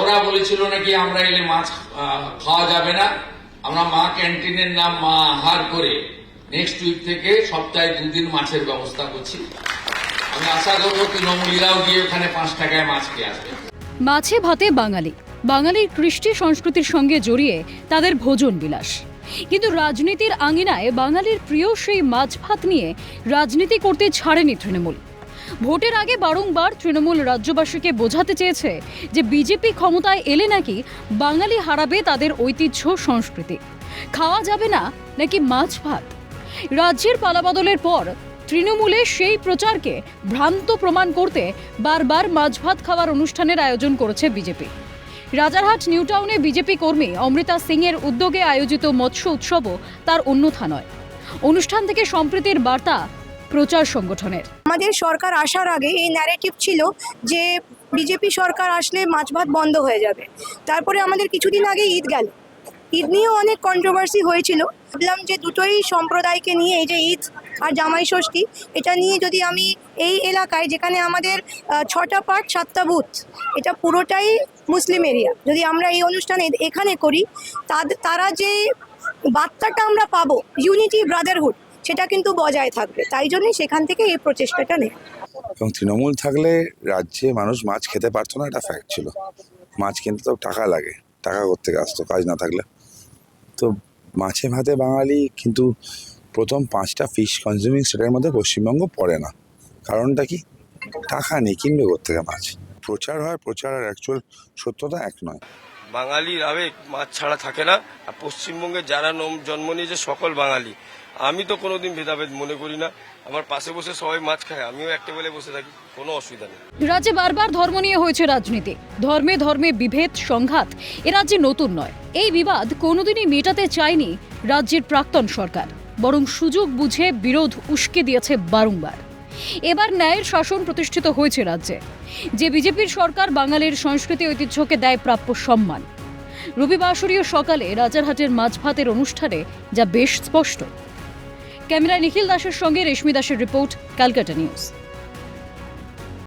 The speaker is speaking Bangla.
ওরা বলেছিল নাকি আমরা এলে মাছ খাওয়া যাবে না। আমরা মা ক্যান্টিনের নাম মা আহার করে নেক্সট উইক থেকে সপ্তাহে 2 দিন মাছের ব্যবস্থা করছি। আমি আশা করবো তৃণমূলীরাও গিয়ে ওখানে 5 টাকায় মাছ খেয়ে আসবে। মাছে ভাতে বাঙালি, বাঙালির কৃষ্টি সংস্কৃতির সঙ্গে জড়িয়ে তাদের ভোজন বিলাস। কিন্তু রাজনীতির আঙিনায় বাঙালির প্রিয় সেই মাছ ভাত নিয়ে রাজনীতি করতে ছাড়েনি তৃণমূল। ভোটের আগে বারংবার তৃণমূল রাজ্যবাসীকে বোঝাতে চেয়েছে যে বিজেপি ক্ষমতায় এলে নাকি বাঙালি হারাবে তাদের ঐতিহ্য সংস্কৃতি, খাওয়া যাবে না নাকি মাছ ভাত। রাজ্যের পালাবদলের পর তৃণমূলে সেই প্রচারকে ভ্রান্ত প্রমাণ করতে বারবার মাছ ভাত খাওয়ার অনুষ্ঠানের আয়োজন করেছে বিজেপি। রাজারহাট নিউ টাউনে বিজেপি কর্মী অমৃতা সিং এর উদ্যোগে আয়োজিত মৎস্য উৎসবও তার অন্যথা নয়। অনুষ্ঠান থেকে সম্প্রীতির বার্তা প্রচার সংগঠনের। আমাদের সরকার আসার আগে এই ন্যারেটিভ ছিল যে বিজেপি সরকার আসলে মাছ ভাত বন্ধ হয়ে যাবে। তারপরে আমাদের কিছুদিন আগে ঈদ গেল, ঈদ নিয়েও অনেক কন্ট্রোভার্সি হয়েছিল। ভাবলাম যে দুটোই সম্প্রদায়কে নিয়ে, এই যে ঈদ আর জামাই ষষ্ঠী, এটা নিয়ে যদি আমি এই এলাকায় যেখানে আমাদের 6টা পার্ট 7টা বুথ, এটা পুরোটাই মুসলিম এরিয়া, যদি আমরা এই অনুষ্ঠানে এখানে করি তারা যে বার্তাটা আমরা পাবো ইউনিটি ব্রাদারহুড, সেটা কিন্তু বজায় থাকবে। তাই জন্যই সেখান থেকে এই প্রচেষ্টাটা নেই। এবং তৃণমূল থাকলে রাজ্যে মানুষ মাছ খেতে পারতো না, এটা ফ্যাক্ট ছিল। মাছ কিনতে তো টাকা লাগে, টাকা করতে আসতো কাজ না থাকলে। তো মাছে ভাতে বাঙালি, কিন্তু প্রথম 5টা ফিশ কনজিউমিং স্টেটের মধ্যে পশ্চিমবঙ্গ পড়ে না। কারণটা কি? টাকা নেই, কিনবে কোত্থেকে মাছ। প্রচার হয়, প্রচার আর অ্যাকচুয়াল সত্যতা এক নয়। বাঙালির আবেগ মাছ ছাড়া থাকে না। আর পশ্চিমবঙ্গে যারা জন্ম নিয়েছে সকল বাঙালি, আমি তো কোনোদিন ভেদাভেদ মনে করি না। আমার পাশে বসে সবাই মাছ খায়, আমিও একটা বেলে বসে থাকি, কোনো অসুবিধা নেই। রাজ্যে বারবার ধর্ম নিয়ে হয়েছে রাজনীতি, ধর্মে ধর্মে বিভেদ সংঘাত এ রাজ্যে নতুন নয়। এই বিবাদ কোনোদিনই মেটাতে চায়নি রাজ্যের প্রাক্তন সরকার, বরং সুযোগ বুঝে বিরোধ উস্কে দিয়েছে বারংবার। এবার ন্যায়ের শাসন প্রতিষ্ঠিত হয়েছে রাজ্যে। যে বিজেপির সরকার বাঙালির সংস্কৃতি ঐতিহ্যকে দেয় প্রাপ্য সম্মান। রবিবাসরীয় সকালে রাজারহাটের মাছ ভাতের অনুষ্ঠানে যা বেশ স্পষ্ট। ক্যামেরায় নিখিল দাসের সঙ্গে রেশমি দাসের রিপোর্ট, ক্যালকাটা নিউজ।